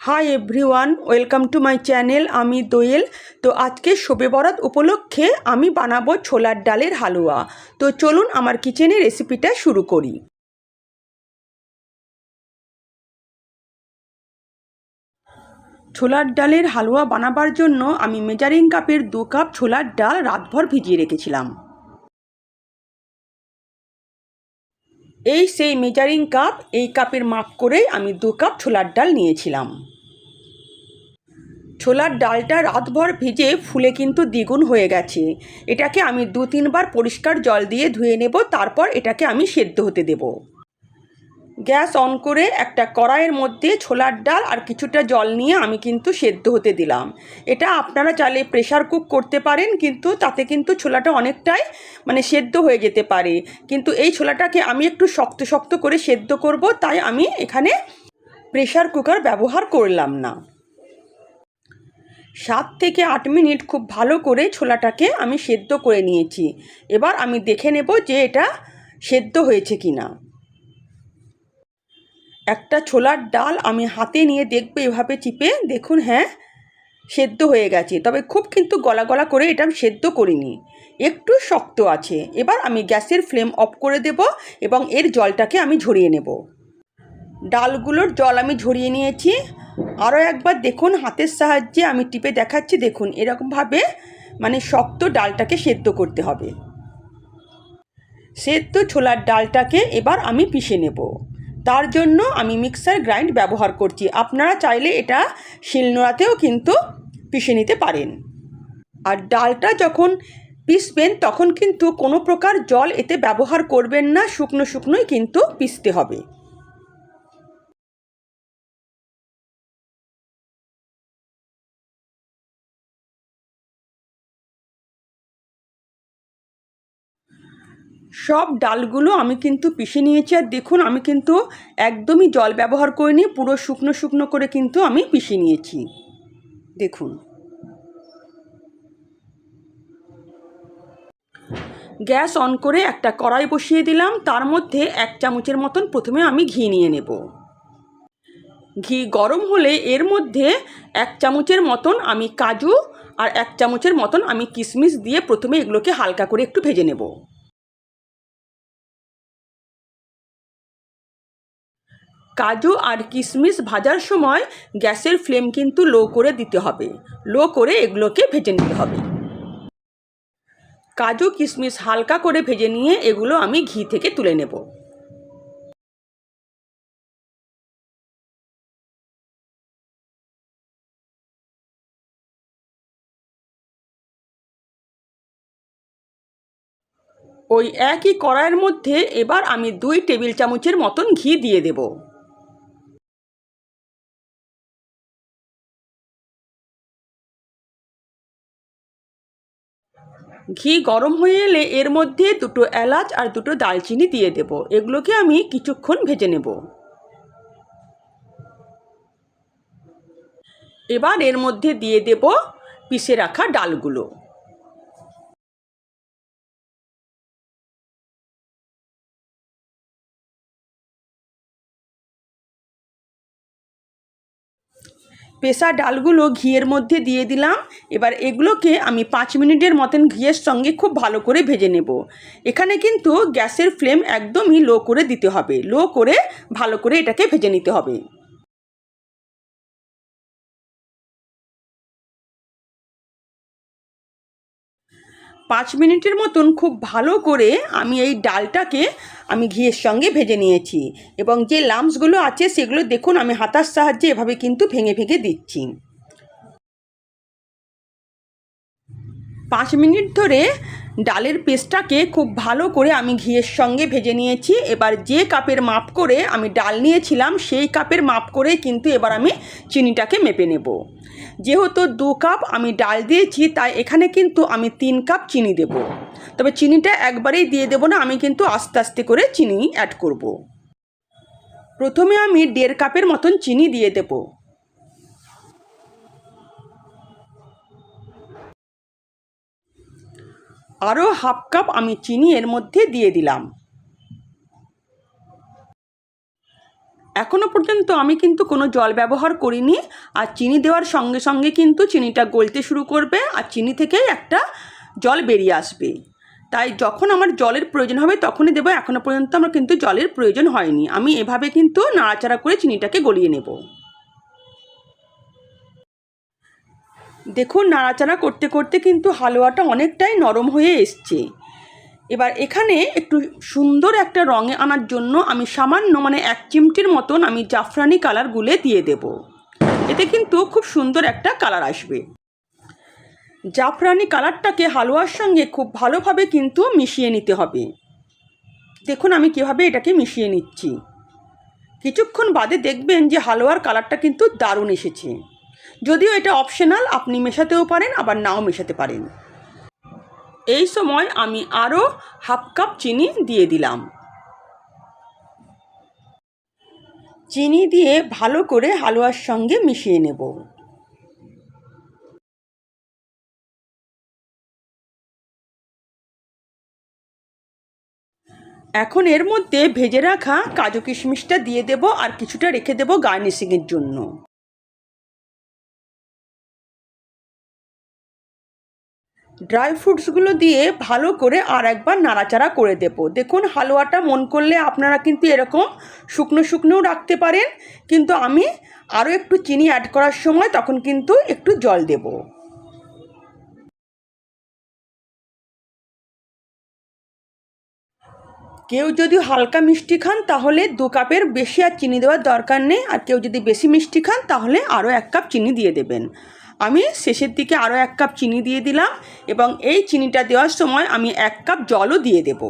Hi everyone, welcome to my channel. আমি দোয়েল। তো আজকে শবে বরাত উপলক্ষে আমি বানাবো ছোলার ডালের হালুয়া। তো চলুন আমার কিচেনে রেসিপিটা শুরু করি। ছোলার ডালের হালুয়া বানাবার জন্য আমি মেজারিং কাপের 2 কাপ ছোলার ডাল রাতভর ভিজিয়ে রেখেছিলাম। এই সেই মেজারিং কাপ, এই কাপের মাপ করেই আমি 2 কাপ ছোলার ডাল নিয়েছিলাম। ছোলার ডালটা রাতভর ভিজে ফুলে কিন্তু দ্বিগুণ হয়ে গেছে। এটাকে আমি 2-3 বার পরিষ্কার জল দিয়ে ধুয়ে নেব, তারপর এটাকে আমি সেদ্ধ হতে দেব। গ্যাস অন করে একটা কড়াইয়ের মধ্যে ছোলার ডাল আর কিছুটা জল নিয়ে আমি কিন্তু সেদ্ধ হতে দিলাম। এটা আপনারা চাইলে প্রেসার কুক করতে পারেন, কিন্তু তাতে কিন্তু ছোলাটা অনেকটাই সেদ্ধ হয়ে যেতে পারে। কিন্তু এই ছোলাটাকে আমি একটু শক্ত শক্ত করে সেদ্ধ করব, তাই আমি এখানে প্রেসার কুকার ব্যবহার করলাম না। 7 থেকে 8 মিনিট খুব ভালো করে ছোলাটাকে আমি সেদ্ধ করে নিয়েছি। এবার আমি দেখে নেব যে এটা সেদ্ধ হয়েছে কিনা। একটা ছোলার ডাল আমি হাতে নিয়ে দেখব, এভাবে চিপে দেখুন, হ্যাঁ সেদ্ধ হয়ে গেছে। তবে খুব কিন্তু গলা গলা করে এটা আমি সেদ্ধ করিনি, একটু শক্ত আছে। এবার আমি গ্যাসের ফ্লেম অফ করে দেব এবং এর জলটাকে আমি ঝরিয়ে নেব। ডালগুলোর জল আমি ঝরিয়ে নিয়েছি। আরও একবার দেখুন, হাতের সাহায্যে আমি টিপে দেখাচ্ছি, দেখুন এরকমভাবে শক্ত ডালটাকে সেদ্ধ করতে হবে। সেদ্ধ ছোলার ডালটাকে এবার আমি পিষে নেব। তার জন্য আমি মিক্সার গ্রাইন্ড ব্যবহার করছি। আপনারা চাইলে এটা শিলনোড়াতেও কিন্তু পিষে নিতে পারেন। আর ডালটা যখন পিষবেন তখন কিন্তু কোনো প্রকার জল এতে ব্যবহার করবেন না, শুকনো শুকনোই কিন্তু পিষতে হবে। সব ডালগুলো আমি কিন্তু পিষে নিয়েছি। আর দেখুন, আমি কিন্তু একদমই জল ব্যবহার করিনি, পুরো শুকনো শুকনো করে কিন্তু আমি পিষে নিয়েছি। দেখুন, গ্যাস অন করে একটা কড়াই বসিয়ে দিলাম। তার মধ্যে 1 চামচের মতন প্রথমে আমি ঘি নিয়ে নেব। ঘি গরম হলে এর মধ্যে 1 চামচের মতন আমি কাজু আর 1 চামচের মতন আমি কিশমিশ দিয়ে প্রথমে এগুলোকে হালকা করে একটু ভেজে নেব। কাজু আর কিশমিশ ভাজার সময় গ্যাসের ফ্লেম কিন্তু লো করে দিতে হবে। লো করে এগুলোকে ভেজে নিতে হবে। কাজু কিশমিশ হালকা করে ভেজে নিয়ে এগুলো আমি ঘি থেকে তুলে নেব। ওই একই কড়াইয়ের মধ্যে এবার আমি 2 টেবিল চামচের মতন ঘি দিয়ে দেব। ঘি গরম হয়ে এলে এর মধ্যে 2টো এলাচ আর 2টো দালচিনি দিয়ে দেব। এগুলোকে আমি কিছুক্ষণ ভেজে নেব। এবার এর মধ্যে দিয়ে দেব পিষে রাখা ডালগুলো। পেষা ডালগুলো ঘিয়ের মধ্যে দিয়ে দিলাম। এবার এগুলোকে আমি 5 মিনিটের মতন ঘিয়ের সঙ্গে খুব ভালো করে ভেজে নেব। এখানে কিন্তু গ্যাসের ফ্লেম একদমই লো করে দিতে হবে। লো করে ভালো করে এটাকে ভেজে নিতে হবে। 5 মিনিটের মতন খুব ভালো করে আমি এই ডালটাকে আমি ঘিয়ের সঙ্গে ভেজে নিয়েছি। এবং যে লাম্পসগুলো আছে সেগুলো দেখুন, আমি হাতার সাহায্যে এভাবে কিন্তু ভেঙে ভেঙে দিচ্ছি। 5 মিনিট ধরে ডালের পেস্টটাকে খুব ভালো করে আমি ঘিয়ের সঙ্গে ভেজে নিয়েছি। এবার যে কাপের মাপ করে আমি ডাল নিয়েছিলাম সেই কাপের মাপ করে কিন্তু এবার আমি চিনিটাকে মেপে নেব। যেহেতু 2 কাপ আমি ডাল দিয়েছি, তাই এখানে কিন্তু আমি 3 কাপ চিনি দেব। তবে চিনিটা একবারেই দিয়ে দেব না, আমি কিন্তু আস্তে আস্তে করে চিনি অ্যাড করব। প্রথমে আমি 1.5 কাপের মতন চিনি দিয়ে দেব। আরও হাফ কাপ আমি চিনি এর মধ্যে দিয়ে দিলাম। এখনও পর্যন্ত আমি কিন্তু কোনো জল ব্যবহার করিনি। আর চিনি দেওয়ার সঙ্গে সঙ্গে কিন্তু চিনিটা গলতে শুরু করবে আর চিনি থেকেই একটা জল বেরিয়ে আসবে। তাই যখন আমার জলের প্রয়োজন হবে তখনই দেবো। এখনও পর্যন্ত আমার কিন্তু জলের প্রয়োজন হয়নি। আমি এভাবে কিন্তু নাড়াচাড়া করে চিনিটাকে গলিয়ে নেব। দেখুন নাড়াচাড়া করতে করতে কিন্তু হালুয়াটা অনেকটাই নরম হয়ে এসছে। এবার এখানে একটু সুন্দর একটা রঙে আনার জন্য আমি সামান্য 1 চিমটির মতন আমি জাফরানি কালার গুলে দিয়ে দেব। এতে কিন্তু খুব সুন্দর একটা কালার আসবে। জাফরানি কালারটাকে হালুয়ার সঙ্গে খুব ভালোভাবে কিন্তু মিশিয়ে নিতে হবে। দেখুন আমি কিভাবে এটাকে মিশিয়ে নিচ্ছি। কিছুক্ষণ বাদে দেখবেন যে হালুয়ার কালারটা কিন্তু দারুণ এসেছে। যদিও এটা অপশনাল, আপনি মেশাতেও পারেন আবার নাও মেশাতে পারেন। এই সময় আমি আরও হাফ কাপ চিনি দিয়ে দিলাম। চিনি দিয়ে ভালো করে হালুয়ার সঙ্গে মিশিয়ে নেব। এখন এর মধ্যে ভেজে রাখা কাজু কিশমিশটা দিয়ে দেব আর কিছুটা রেখে দেব গার্নিশিংয়ের জন্য। ড্রাই ফ্রুটসগুলো দিয়ে ভালো করে আর একবার নাড়াচাড়া করে দেব। দেখুন হালুয়াটা মন করলে আপনারা কিন্তু এরকম শুকনো শুকনোও রাখতে পারেন, কিন্তু আমি আরও একটু চিনি অ্যাড করার সময় তখন কিন্তু একটু জল দেব। কেউ যদি হালকা মিষ্টি খান তাহলে 2 কাপের বেশি আর চিনি দেওয়ার দরকার নেই। আর কেউ যদি বেশি মিষ্টি খান তাহলে আরও 1 কাপ চিনি দিয়ে দেবেন। আমি শেষের দিকে আরও 1 কাপ চিনি দিয়ে দিলাম এবং এই চিনিটা দেওয়ার সময় আমি 1 কাপ জলও দিয়ে দেব।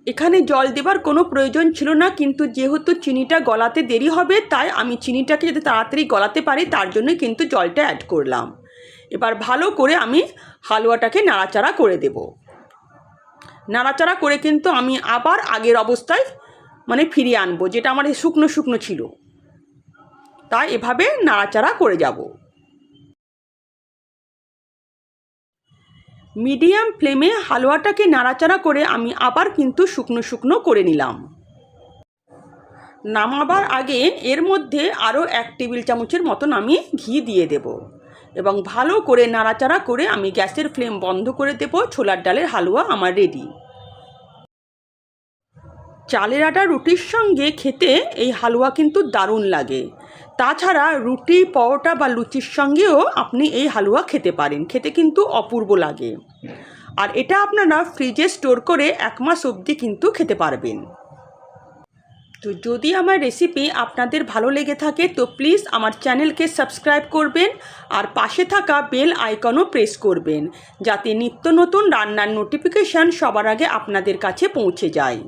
এখানে জল দেবার কোনো প্রয়োজন ছিল না, কিন্তু যেহেতু চিনিটা গলাতে দেরি হবে তাই আমি চিনিটাকে যাতে তাড়াতাড়ি গলাতে পারি তার জন্যই কিন্তু জলটা অ্যাড করলাম। এবার ভালো করে আমি হালুয়াটাকে নাড়াচাড়া করে দেব। নাড়াচাড়া করে কিন্তু আমি আবার আগের অবস্থায় ফিরিয়ে আনবো, যেটা আমার শুকনো শুকনো ছিল। তাই এভাবে নাড়াচাড়া করে যাব। মিডিয়াম ফ্লেমে হালুয়াটাকে নাড়াচাড়া করে আমি আবার কিন্তু শুকনো শুকনো করে নিলাম। নামাবার আগে এর মধ্যে আরও 1 টেবিল চামচের মতন আমি ঘি দিয়ে দেব এবং ভালো করে নাড়াচাড়া করে আমি গ্যাসের ফ্লেম বন্ধ করে দেব। ছোলার ডালের হালুয়া আমার রেডি। চালের আটা রুটির সঙ্গে খেতে এই হালুয়া কিন্তু দারুণ লাগে। তাছাড়া রুটি, পরোটা বা লুচির সঙ্গেও আপনি এই হালুয়া খেতে পারেন, খেতে কিন্তু অপূর্ব লাগে। আর এটা আপনারা ফ্রিজে স্টোর করে 1 মাস অবধি কিন্তু খেতে পারবেন। তো যদি আমার রেসিপি আপনাদের ভালো লেগে থাকে তো প্লিজ আমার চ্যানেলকে সাবস্ক্রাইব করবেন আর পাশে থাকা বেল আইকনও প্রেস করবেন, যাতে নিত্য নতুন রান্নার নোটিফিকেশান সবার আগে আপনাদের কাছে পৌঁছে যায়।